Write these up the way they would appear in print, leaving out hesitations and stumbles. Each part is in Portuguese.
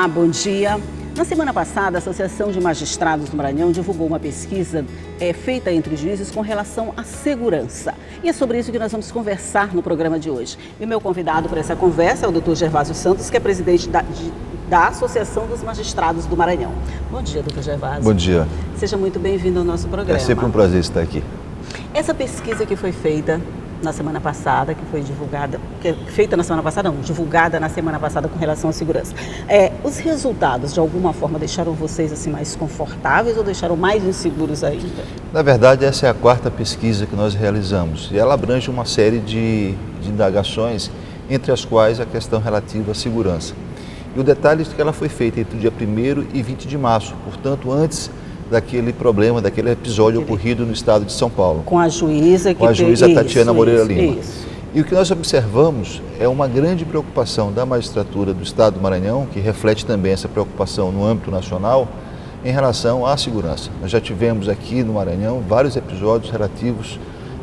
Olá, bom dia. Na semana passada, a Associação de Magistrados do Maranhão divulgou uma pesquisa feita entre os juízes com relação à segurança. E é sobre isso que nós vamos conversar no programa de hoje. E o meu convidado para essa conversa é o Dr. Gervásio Santos, que é presidente da Associação dos Magistrados do Maranhão. Bom dia, Dr. Gervásio. Bom dia. Seja muito bem-vindo ao nosso programa. É sempre um prazer estar aqui. Essa pesquisa que foi feita na semana passada, que foi divulgada, divulgada na semana passada com relação à segurança. Os resultados, de alguma forma, deixaram vocês assim mais confortáveis ou deixaram mais inseguros ainda? Na verdade, essa é a quarta pesquisa que nós realizamos e ela abrange uma série de indagações, entre as quais a questão relativa à segurança. E o detalhe é que ela foi feita entre o dia 1º e 20 de março, portanto, antes daquele problema, daquele episódio ocorrido no estado de São Paulo. Com a juíza Tatiana Moreira Lima. Isso. E o que nós observamos é uma grande preocupação da magistratura do estado do Maranhão, que reflete também essa preocupação no âmbito nacional, em relação à segurança. Nós já tivemos aqui no Maranhão vários episódios relativos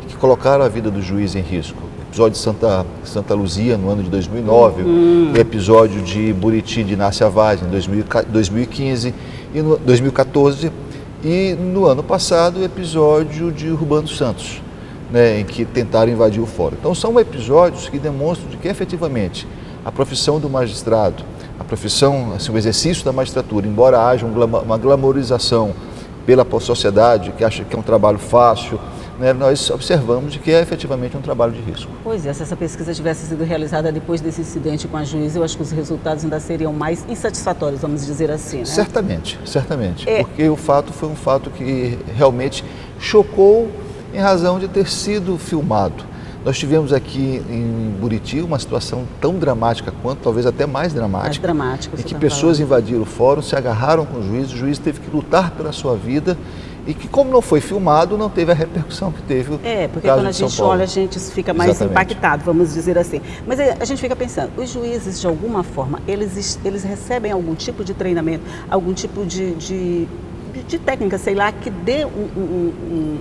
que colocaram a vida do juiz em risco. O episódio de Santa Luzia, no ano de 2009, o episódio de Buriti de Inácia Vaz, em 2015, e no 2014, e no ano passado o episódio de Urbano Santos, em que tentaram invadir o fórum. Então são episódios que demonstram que efetivamente a profissão do magistrado, a profissão, assim, o exercício da magistratura, embora haja uma glamorização pela sociedade, que acha que é um trabalho fácil, nós observamos de que é efetivamente um trabalho de risco. Pois é, se essa pesquisa tivesse sido realizada depois desse incidente com a juíza, eu acho que os resultados ainda seriam mais insatisfatórios, vamos dizer assim, né? Certamente. Porque o fato foi um fato que realmente chocou em razão de ter sido filmado. Nós tivemos aqui em Buriti uma situação tão dramática quanto, talvez até mais dramática, em que pessoas invadiram o fórum, se agarraram com o juiz teve que lutar pela sua vida e que, como não foi filmado, não teve a repercussão que teve o caso de São Paulo. Porque quando a gente olha, a gente fica mais impactado, vamos dizer assim. Mas a gente fica pensando, os juízes, de alguma forma, eles recebem algum tipo de treinamento, algum tipo de técnica, sei lá, que dê um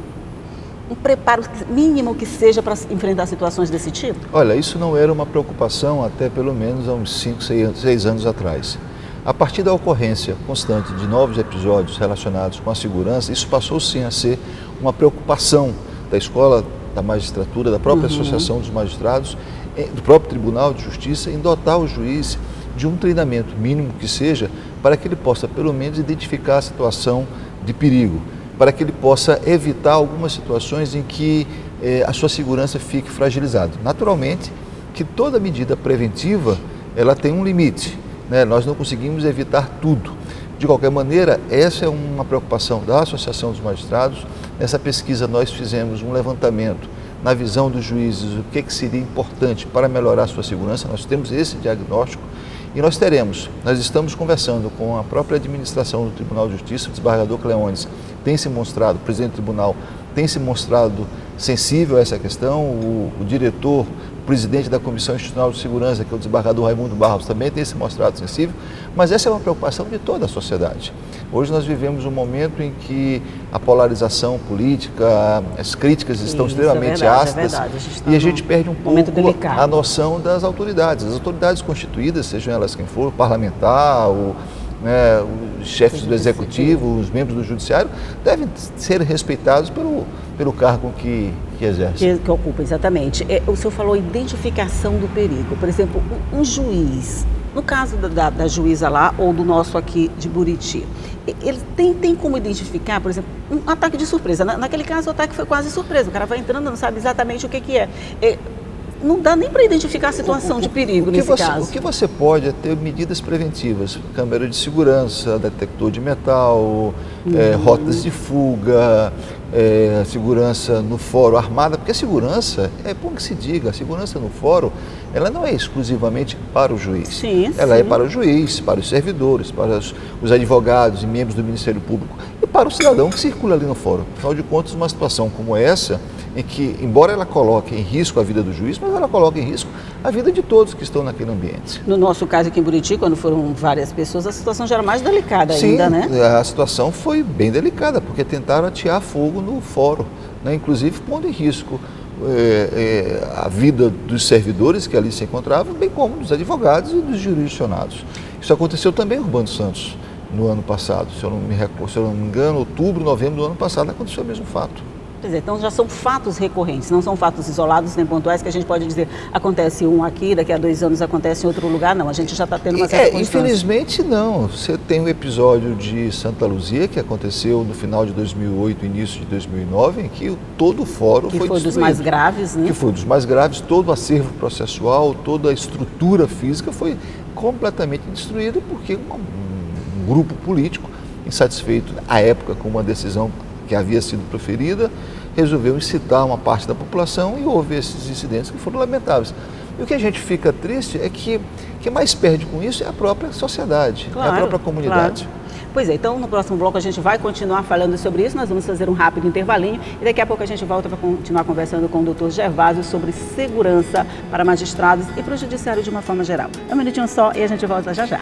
preparo mínimo que seja para enfrentar situações desse tipo? Olha, isso não era uma preocupação até pelo menos há uns 5, 6 anos atrás. A partir da ocorrência constante de novos episódios relacionados com a segurança, isso passou sim a ser uma preocupação da escola, da magistratura, da própria Associação dos Magistrados, do próprio Tribunal de Justiça, em dotar o juiz de um treinamento mínimo que seja, para que ele possa pelo menos identificar a situação de perigo, para que ele possa evitar algumas situações em que a sua segurança fique fragilizada. Naturalmente que toda medida preventiva ela tem um limite. Nós não conseguimos evitar tudo. De qualquer maneira, essa é uma preocupação da Associação dos Magistrados. Nessa pesquisa nós fizemos um levantamento na visão dos juízes, o que seria importante para melhorar a sua segurança. Nós temos esse diagnóstico e nós estamos conversando com a própria administração do Tribunal de Justiça. O desembargador Cleones tem se mostrado, o presidente do tribunal tem se mostrado sensível a essa questão, o diretor, o presidente da Comissão Institucional de Segurança, que é o desembargador Raimundo Barros, também tem se mostrado sensível, mas essa é uma preocupação de toda a sociedade. Hoje nós vivemos um momento em que a polarização política, as críticas estão extremamente ácidas e a gente perde um pouco a noção das autoridades. As autoridades constituídas, sejam elas quem for, o parlamentar, os chefes do executivo, os membros do judiciário, devem ser respeitados pelo cargo que exerce. Que ocupa, exatamente. O senhor falou identificação do perigo. Por exemplo, um juiz, no caso da juíza lá ou do nosso aqui de Buriti, ele tem como identificar, por exemplo, um ataque de surpresa. Naquele caso, o ataque foi quase surpresa. O cara vai entrando, não sabe exatamente o que é. Não dá nem para identificar a situação de perigo nesse caso. O que você pode é ter medidas preventivas, câmera de segurança, detector de metal, rotas de fuga, segurança no fórum armada, porque a segurança, é bom que se diga, a segurança no fórum, ela não é exclusivamente para o juiz. Ela é para o juiz, para os servidores, para os advogados e membros do Ministério Público e para o cidadão que circula ali no fórum. Afinal de contas, uma situação como essa, em que, embora ela coloque em risco a vida do juiz, mas ela coloca em risco a vida de todos que estão naquele ambiente. No nosso caso aqui em Buriti, quando foram várias pessoas, a situação já era mais delicada ainda, né? Sim, a situação foi bem delicada, porque tentaram atear fogo no fórum, inclusive pondo em risco a vida dos servidores que ali se encontravam, bem como dos advogados e dos jurisdicionados. Isso aconteceu também em Urbano Santos no ano passado, se eu não me engano, outubro, novembro do ano passado aconteceu o mesmo fato. Quer dizer, então já são fatos recorrentes, não são fatos isolados nem pontuais que a gente pode dizer acontece um aqui, daqui a 2 anos acontece em outro lugar, não, a gente já está tendo uma certa constância. Infelizmente não, você tem o episódio de Santa Luzia que aconteceu no final de 2008, início de 2009, em que todo o fórum foi destruído. Que foi dos mais graves, né? Que foi dos mais graves, todo o acervo processual, toda a estrutura física foi completamente destruída porque um grupo político, insatisfeito à época com uma decisão que havia sido proferida, resolveu incitar uma parte da população e houve esses incidentes que foram lamentáveis. E o que a gente fica triste é que quem mais perde com isso é a própria sociedade, claro, é a própria comunidade. Claro. Pois é, então no próximo bloco a gente vai continuar falando sobre isso, nós vamos fazer um rápido intervalinho e daqui a pouco a gente volta para continuar conversando com o Dr. Gervásio sobre segurança para magistrados e para o judiciário de uma forma geral. Um minutinho só e a gente volta já já.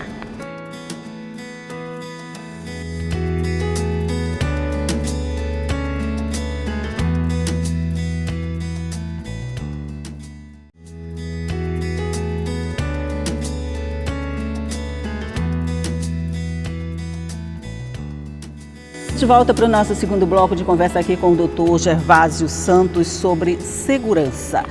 De volta para o nosso segundo bloco de conversa aqui com o Dr. Gervásio Santos sobre segurança.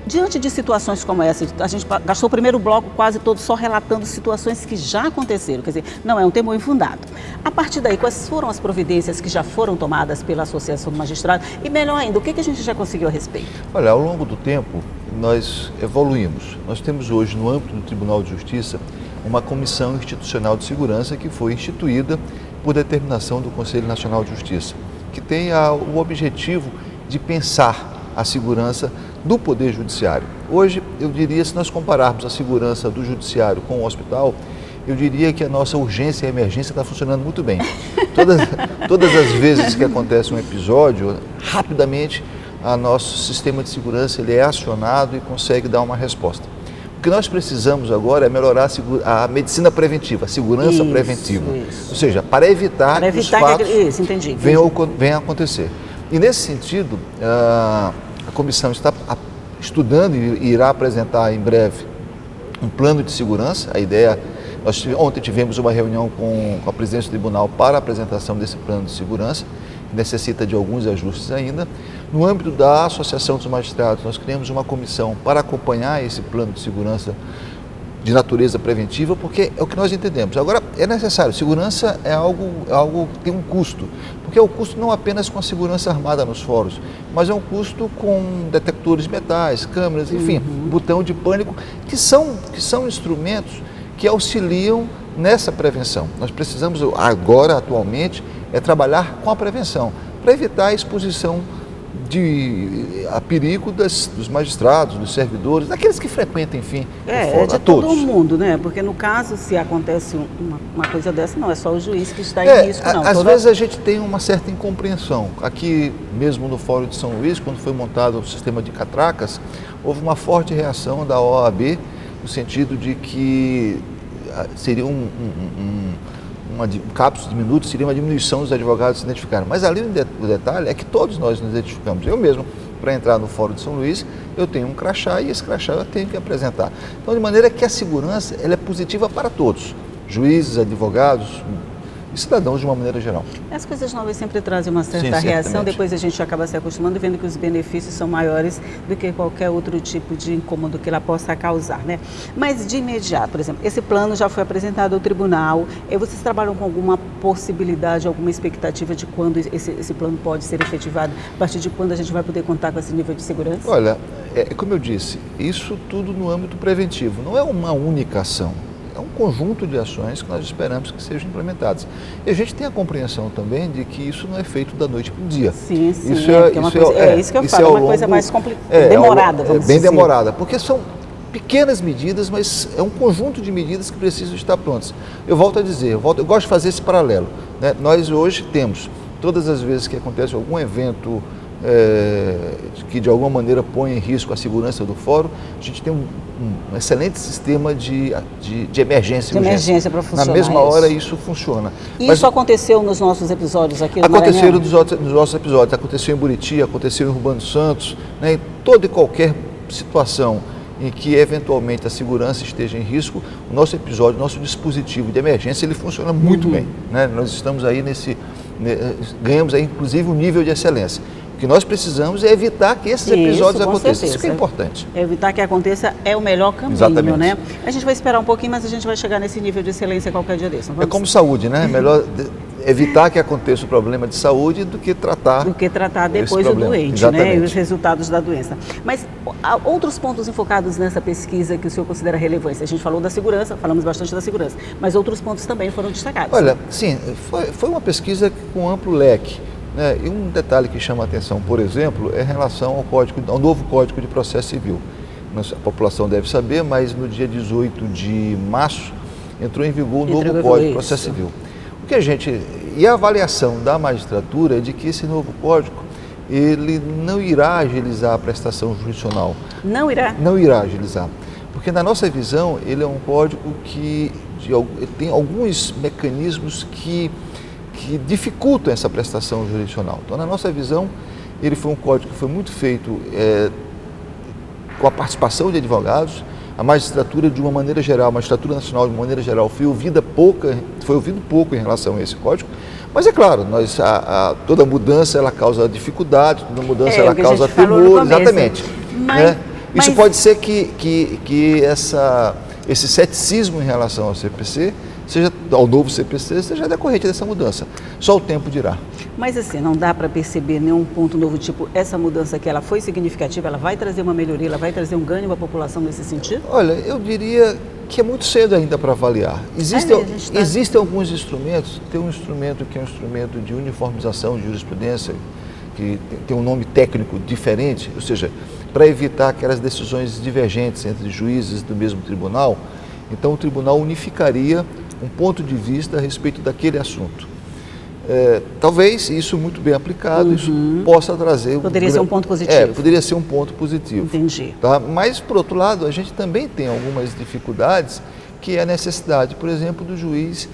Diante de situações como essa, a gente gastou o primeiro bloco quase todo só relatando situações que já aconteceram, quer dizer, não é um temor infundado. A partir daí, quais foram as providências que já foram tomadas pela Associação do Magistrado e, melhor ainda, o que a gente já conseguiu a respeito? Olha, ao longo do tempo, nós evoluímos. Nós temos hoje, no âmbito do Tribunal de Justiça, uma comissão institucional de segurança que foi instituída por determinação do Conselho Nacional de Justiça, que tem o objetivo de pensar a segurança do Poder Judiciário. Hoje, eu diria, se nós compararmos a segurança do Judiciário com o hospital, eu diria que a nossa urgência e emergência está funcionando muito bem. Todas as vezes que acontece um episódio, rapidamente, o nosso sistema de segurança ele é acionado e consegue dar uma resposta. O que nós precisamos agora é melhorar a medicina preventiva, a segurança preventiva. Isso. Ou seja, para evitar que os fatos venham a acontecer. E nesse sentido, a comissão está estudando e irá apresentar em breve um plano de segurança. A ideia, ontem tivemos uma reunião com a presidência do tribunal para a apresentação desse plano de segurança, que necessita de alguns ajustes ainda. No âmbito da Associação dos Magistrados, nós criamos uma comissão para acompanhar esse plano de segurança de natureza preventiva, porque é o que nós entendemos. Agora, é necessário, segurança é algo que tem um custo, porque é o custo não apenas com a segurança armada nos fóruns, mas é um custo com detectores de metais, câmeras, enfim, botão de pânico, que são instrumentos que auxiliam nessa prevenção. Nós precisamos agora, atualmente, trabalhar com a prevenção, para evitar a exposição a perigo dos magistrados, dos servidores, daqueles que frequentam, enfim, o fórum, de todo mundo, né? Porque no caso, se acontece uma coisa dessa, não é só o juiz que está em risco, não. Às vezes a gente tem uma certa incompreensão. Aqui mesmo no Fórum de São Luís, quando foi montado o sistema de catracas, houve uma forte reação da OAB, no sentido de que seria um cápsula de minutos, seria uma diminuição dos advogados se identificarem. Mas ali o detalhe é que todos nós nos identificamos. Eu mesmo, para entrar no Fórum de São Luís, eu tenho um crachá e esse crachá eu tenho que apresentar. Então, de maneira que a segurança ela é positiva para todos, juízes, advogados e cidadãos de uma maneira geral. As coisas novas sempre trazem uma certa reação, depois a gente acaba se acostumando e vendo que os benefícios são maiores do que qualquer outro tipo de incômodo que ela possa causar, né? Mas de imediato, por exemplo, esse plano já foi apresentado ao tribunal, vocês trabalham com alguma possibilidade, alguma expectativa de quando esse plano pode ser efetivado, a partir de quando a gente vai poder contar com esse nível de segurança? Olha, como eu disse, isso tudo no âmbito preventivo, não é uma única ação. É um conjunto de ações que nós esperamos que sejam implementadas. E a gente tem a compreensão também de que isso não é feito da noite para o dia. Sim, isso que eu falo, uma coisa mais demorada, vamos dizer. Bem demorada, porque são pequenas medidas, mas é um conjunto de medidas que precisam estar prontas. Eu volto a dizer, eu gosto de fazer esse paralelo, né? Nós hoje temos, todas as vezes que acontece algum evento que de alguma maneira põe em risco a segurança do fórum, a gente tem um excelente sistema de emergência. De emergência para funcionar. Na mesma hora isso funciona. Isso aconteceu nos nossos episódios aqui no Maranhão? Aconteceram nos nossos episódios, aconteceu em Buriti, aconteceu em Urbano Santos, né, em toda e qualquer situação em que eventualmente a segurança esteja em risco, o nosso episódio, o nosso dispositivo de emergência, ele funciona muito bem, né? Nós estamos aí ganhamos aí inclusive um nível de excelência. O que nós precisamos é evitar que esses episódios aconteçam. Isso que é importante. Evitar que aconteça é o melhor caminho, exatamente, né? A gente vai esperar um pouquinho, mas a gente vai chegar nesse nível de excelência qualquer dia desse. É como saúde, né? Melhor evitar que aconteça o problema de saúde do que tratar depois o doente, exatamente, né? E os resultados da doença. Mas há outros pontos enfocados nessa pesquisa que o senhor considera relevância? A gente falou da segurança, falamos bastante da segurança, mas outros pontos também foram destacados. Olha, sim, foi uma pesquisa com amplo leque. Né? E um detalhe que chama a atenção, por exemplo, é em relação ao novo Código de Processo Civil. A população deve saber, mas no dia 18 de março entrou em vigor o novo Código de Processo Civil. E a avaliação da magistratura é de que esse novo código, ele não irá agilizar a prestação jurisdicional. Não irá? Não irá agilizar. Porque na nossa visão, ele é um código que tem alguns mecanismos que dificultam essa prestação jurisdicional. Então, na nossa visão, ele foi um código que foi muito feito com a participação de advogados. A magistratura, de uma maneira geral, a magistratura nacional, de uma maneira geral, foi ouvido pouco em relação a esse código. Mas é claro, toda mudança ela causa dificuldade, toda mudança ela causa temor, exatamente. Isso pode ser que esse ceticismo em relação ao CPC, ao novo CPC, seja decorrente dessa mudança. Só o tempo dirá. Mas assim, não dá para perceber nenhum ponto novo, tipo, essa mudança que ela foi significativa, ela vai trazer uma melhoria, ela vai trazer um ganho para a população nesse sentido? Olha, eu diria que é muito cedo ainda para avaliar. Existem alguns instrumentos, tem um instrumento que é um instrumento de uniformização de jurisprudência, que tem um nome técnico diferente, ou seja, para evitar aquelas decisões divergentes entre juízes do mesmo tribunal. Então o tribunal unificaria um ponto de vista a respeito daquele assunto. Talvez isso muito bem aplicado, isso possa trazer... Poderia ser um ponto positivo. Poderia ser um ponto positivo. Entendi. Tá? Mas, por outro lado, a gente também tem algumas dificuldades, que é a necessidade, por exemplo, do juiz,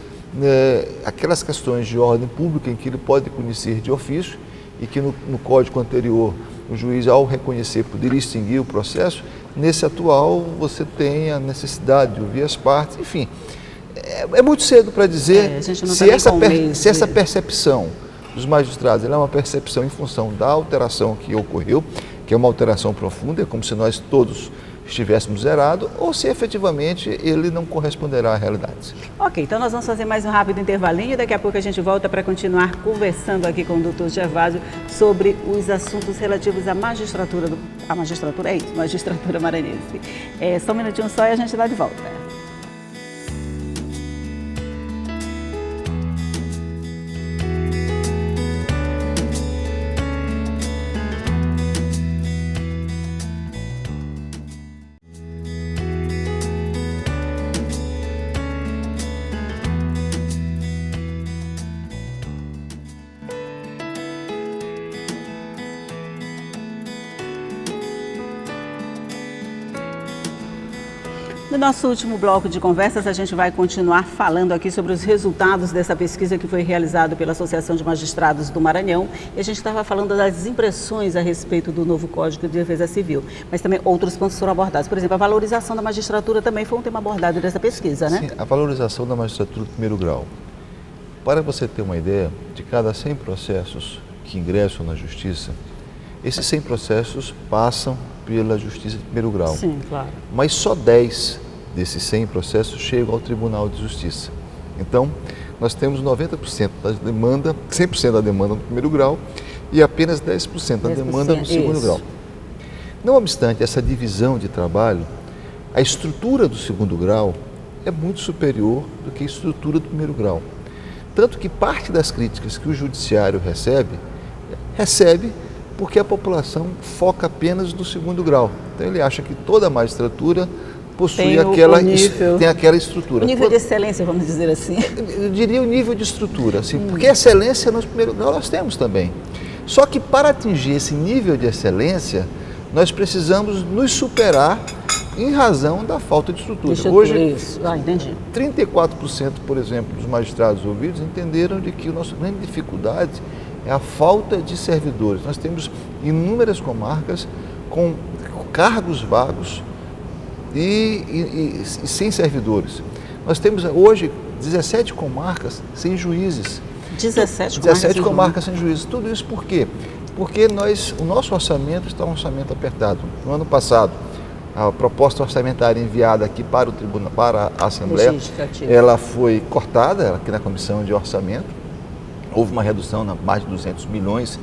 aquelas questões de ordem pública em que ele pode conhecer de ofício e que no código anterior o juiz, ao reconhecer, poderia extinguir o processo. Nesse atual, você tem a necessidade de ouvir as partes, enfim... É muito cedo para dizer se essa percepção dos magistrados é uma percepção em função da alteração que ocorreu, que é uma alteração profunda, é como se nós todos estivéssemos zerados, ou se efetivamente ele não corresponderá à realidade. Ok, então nós vamos fazer mais um rápido intervalinho e daqui a pouco a gente volta para continuar conversando aqui com o Dr. Gervásio sobre os assuntos relativos à magistratura, magistratura maranhense. Só um minutinho só e a gente está de volta. No nosso último bloco de conversas, a gente vai continuar falando aqui sobre os resultados dessa pesquisa que foi realizada pela Associação de Magistrados do Maranhão. E a gente estava falando das impressões a respeito do novo Código de Defesa Civil. Mas também outros pontos foram abordados. Por exemplo, a valorização da magistratura também foi um tema abordado nessa pesquisa, né? Sim, a valorização da magistratura do primeiro grau. Para você ter uma ideia, de cada 100 processos que ingressam na Justiça, esses 100 processos passam pela Justiça de primeiro grau. Sim, claro. Mas só 10 desses 100 processos chegam ao Tribunal de Justiça. Então, nós temos 90% da demanda, 100% da demanda no primeiro grau e apenas 10% da demanda no segundo grau. Não obstante essa divisão de trabalho, a estrutura do segundo grau é muito superior do que a estrutura do primeiro grau. Tanto que parte das críticas que o Judiciário recebe porque a população foca apenas no segundo grau. Então ele acha que toda a magistratura possui tem aquela estrutura. O nível de excelência, vamos dizer assim. Eu diria o nível de estrutura, assim, porque excelência no primeiro grau nós temos também. Só que para atingir esse nível de excelência, nós precisamos nos superar em razão da falta de estrutura. Hoje, entendi. 34%, por exemplo, dos magistrados ouvidos entenderam de que a nossa grande dificuldade é a falta de servidores. Nós temos inúmeras comarcas com cargos vagos e sem servidores. Nós temos hoje 17 comarcas sem juízes. 17 comarcas sem juízes. Tudo isso por quê? Porque o nosso orçamento está um orçamento apertado. No ano passado, a proposta orçamentária enviada aqui para o tribunal, para a Assembleia, ela foi cortada aqui na Comissão de Orçamento. Houve uma redução de mais de 200 milhões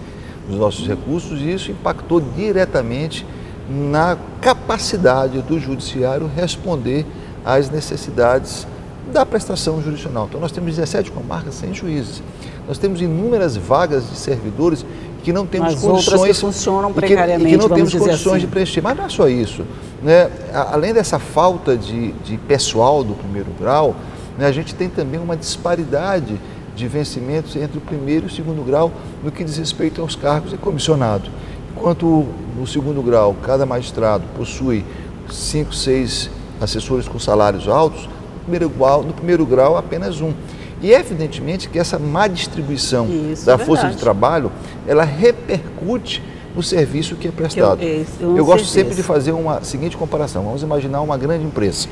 dos nossos recursos e isso impactou diretamente na capacidade do judiciário responder às necessidades da prestação jurisdicional. Então nós temos 17 comarcas sem juízes. Nós temos inúmeras vagas de servidores que não temos condições, que funcionam precariamente, que não temos condições assim de preencher. Mas não é só isso, né? Além dessa falta de pessoal do primeiro grau, né, a gente tem também uma disparidade de vencimentos entre o primeiro e o segundo grau no que diz respeito aos cargos de comissionado. Enquanto no segundo grau cada magistrado possui 5, 6 assessores com salários altos, no primeiro grau apenas um. E evidentemente que essa má distribuição da força de trabalho, ela repercute no serviço que é prestado. Eu gosto sempre de fazer uma seguinte comparação. Vamos imaginar uma grande empresa,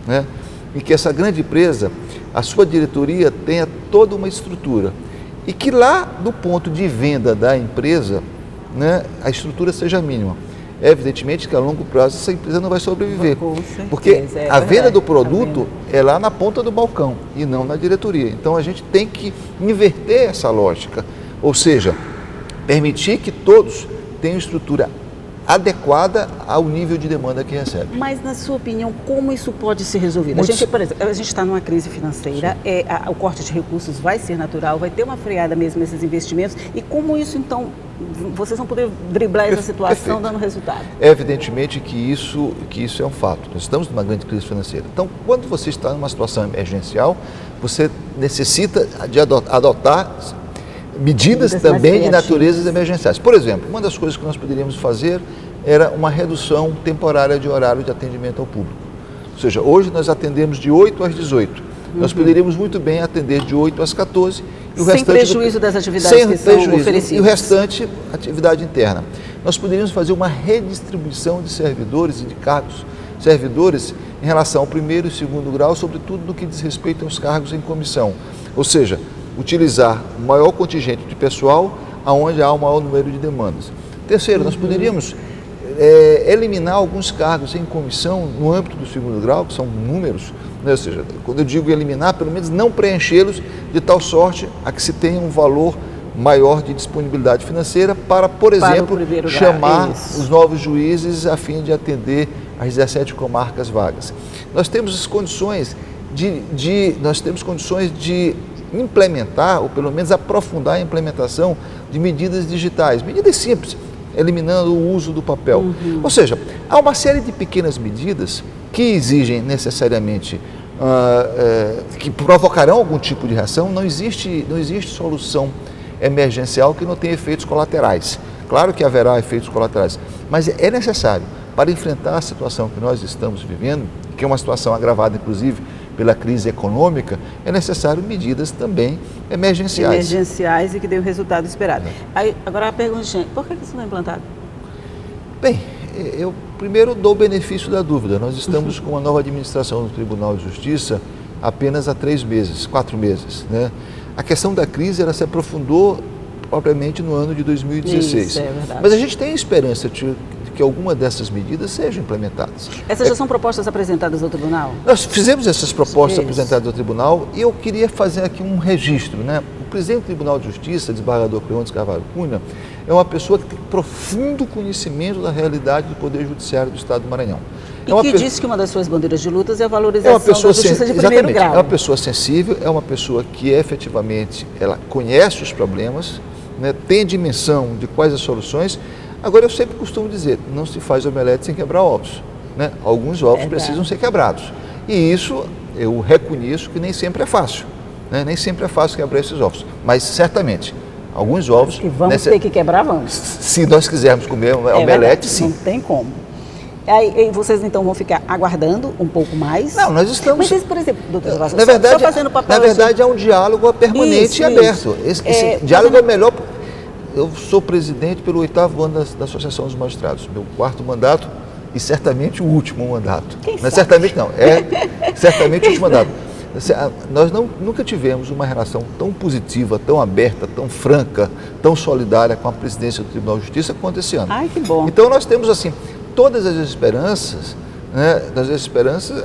né? Em que essa grande empresa, a sua diretoria tenha toda uma estrutura e que lá do ponto de venda da empresa, né, a estrutura seja mínima. Evidentemente que a longo prazo essa empresa não vai sobreviver, porque a venda do produto é lá na ponta do balcão e não na diretoria. Então a gente tem que inverter essa lógica, ou seja, permitir que todos tenham estrutura adequada ao nível de demanda que recebe. Mas, na sua opinião, como isso pode ser resolvido? Por exemplo, a gente está numa crise financeira, o corte de recursos vai ser natural, vai ter uma freada mesmo nesses investimentos, e como isso, então, vocês vão poder driblar essa situação dando resultado? Evidentemente que isso é um fato. Nós estamos numa grande crise financeira. Então, quando você está numa situação emergencial, você necessita de adotar medidas também de naturezas emergenciais. Por exemplo, uma das coisas que nós poderíamos fazer era uma redução temporária de horário de atendimento ao público. Ou seja, hoje nós atendemos de 8 às 18. Nós poderíamos muito bem atender de 8 às 14. E o sem prejuízo das atividades que são oferecidas. E o restante, atividade interna. Nós poderíamos fazer uma redistribuição de servidores e de cargos servidores em relação ao primeiro e segundo grau, sobretudo no que diz respeito aos cargos em comissão. Ou seja, utilizar o maior contingente de pessoal aonde há o maior número de demandas. Terceiro, nós poderíamos eliminar alguns cargos em comissão no âmbito do segundo grau, que são números, né? Ou seja, quando eu digo eliminar, pelo menos não preenchê-los de tal sorte a que se tenha um valor maior de disponibilidade financeira para, por exemplo, chamar os novos juízes a fim de atender as 17 comarcas vagas. Nós temos as condições de implementar, ou pelo menos aprofundar a implementação de medidas digitais, medidas simples, eliminando o uso do papel. Ou seja, há uma série de pequenas medidas que exigem necessariamente, que provocarão algum tipo de reação. Não existe solução emergencial que não tenha efeitos colaterais. Claro que haverá efeitos colaterais, mas é necessário, para enfrentar a situação que nós estamos vivendo, que é uma situação agravada, inclusive, pela crise econômica, é necessário medidas também emergenciais. Emergenciais e que dêem o resultado esperado. Aí, agora a pergunta, por que isso não é implantado? Bem, eu primeiro dou o benefício da dúvida. Nós estamos com uma nova administração no Tribunal de Justiça apenas há 3 meses, 4 meses, né? A questão da crise, ela se aprofundou propriamente no ano de 2016. Isso, é verdade. Mas a gente tem esperança de que alguma dessas medidas sejam implementadas. Essas já são propostas apresentadas ao tribunal? Nós fizemos essas propostas apresentadas ao tribunal e eu queria fazer aqui um registro, né? O presidente do Tribunal de Justiça, desembargador Cleontes Carvalho Cunha, é uma pessoa que tem profundo conhecimento da realidade do Poder Judiciário do Estado do Maranhão. Disse que uma das suas bandeiras de lutas é a valorização da justiça de primeiro grau. É uma pessoa sensível, é uma pessoa que efetivamente ela conhece os problemas, né, tem dimensão de quais as soluções. Agora, eu sempre costumo dizer, não se faz omelete sem quebrar ovos, né? Alguns ovos precisam ser quebrados. E isso eu reconheço que nem sempre é fácil, né? Nem sempre é fácil quebrar esses ovos. Mas, certamente, alguns ovos. Que vamos ter que quebrar, vamos. Se nós quisermos comer omelete, verdade, sim. Não tem como. Aí vocês então vão ficar aguardando um pouco mais? Não, nós estamos... Mas, por exemplo, doutor Gervásio, na verdade, só fazendo papel... Na verdade, é um diálogo permanente e aberto. Esse diálogo é melhor... Eu sou presidente pelo 8º ano da Associação dos Magistrados, meu 4º mandato e certamente o último mandato. Quem Não é sabe? certamente não, é certamente o último mandato. Nós nunca tivemos uma relação tão positiva, tão aberta, tão franca, tão solidária com a presidência do Tribunal de Justiça quanto esse ano. Ai, que bom. Então nós temos assim, todas as esperanças, né,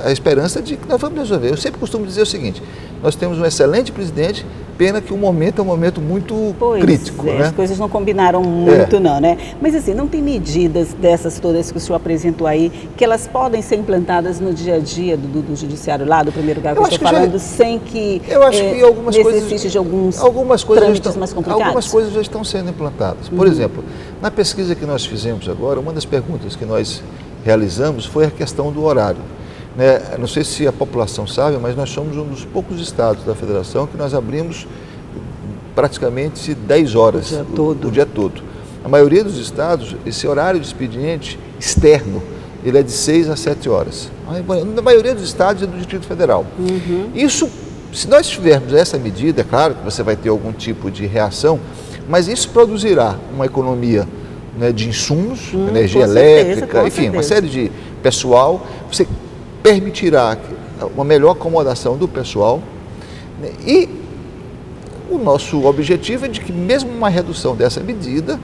a esperança de que nós vamos resolver. Eu sempre costumo dizer o seguinte, nós temos um excelente presidente, pena que o momento é um momento muito crítico. Né? As coisas não combinaram muito não, né? Mas assim, não tem medidas dessas todas que o senhor apresentou aí, que elas podem ser implantadas no dia a dia do judiciário lá, do primeiro grau que eu estou falando, sem que eu acho que algumas necessite de alguns trâmites mais complicados? Algumas coisas já estão sendo implantadas. Por exemplo, na pesquisa que nós fizemos agora, uma das perguntas que nós realizamos foi a questão do horário. Né? Não sei se a população sabe, mas nós somos um dos poucos estados da federação que nós abrimos praticamente 10 horas o dia todo. A maioria dos estados, esse horário de expediente externo, ele é de 6 a 7 horas. Na maioria dos estados é do Distrito Federal. Isso, se nós tivermos essa medida, é claro que você vai ter algum tipo de reação, mas isso produzirá uma economia, né, de insumos, energia elétrica, enfim, uma série de pessoal. Você permitirá uma melhor acomodação do pessoal, né, e o nosso objetivo é de que mesmo uma redução dessa medida,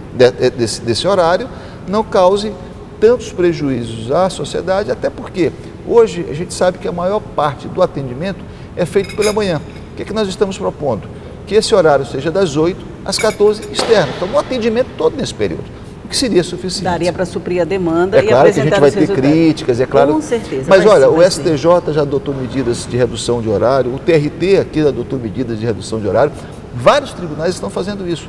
desse horário, não cause tantos prejuízos à sociedade, até porque hoje a gente sabe que a maior parte do atendimento é feito pela manhã. O que é que nós estamos propondo? Que esse horário seja das 8 às 14 externo. Então, o atendimento todo nesse período, o que seria suficiente. Daria para suprir a demanda e claro que a gente vai ter críticas, é claro. Com certeza. Mas olha, o STJ já adotou medidas de redução de horário, o TRT aqui adotou medidas de redução de horário, vários tribunais estão fazendo isso.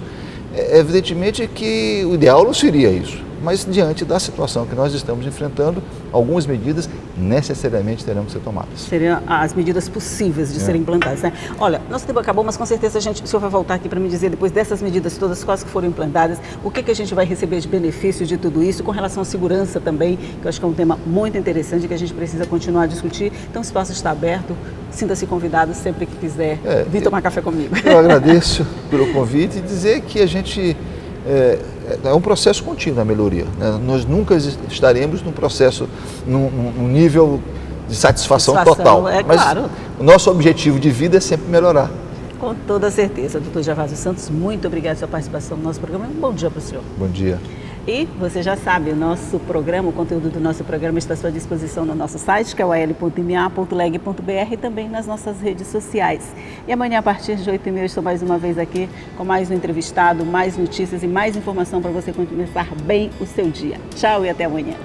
Evidentemente que o ideal não seria isso, mas diante da situação que nós estamos enfrentando, algumas medidas necessariamente terão que ser tomadas. Seriam as medidas possíveis de serem implantadas, né? Olha, nosso tempo acabou, mas com certeza o senhor vai voltar aqui para me dizer, depois dessas medidas todas, quais que foram implantadas, o que a gente vai receber de benefícios de tudo isso, com relação à segurança também, que eu acho que é um tema muito interessante que a gente precisa continuar a discutir. Então o espaço está aberto, sinta-se convidado sempre que quiser vir tomar café comigo. Eu agradeço pelo convite e dizer que a gente... É um processo contínuo a melhoria. Né? Nós nunca estaremos num processo, num nível de satisfação total. Mas claro. O nosso objetivo de vida é sempre melhorar. Com toda certeza. Doutor Gervásio Santos, muito obrigado pela sua participação no nosso programa. Um bom dia para o senhor. Bom dia. E você já sabe, o conteúdo do nosso programa está à sua disposição no nosso site, que é o al.ma.leg.br, e também nas nossas redes sociais. E amanhã, a partir de 8h30, eu estou mais uma vez aqui com mais um entrevistado, mais notícias e mais informação para você começar bem o seu dia. Tchau e até amanhã.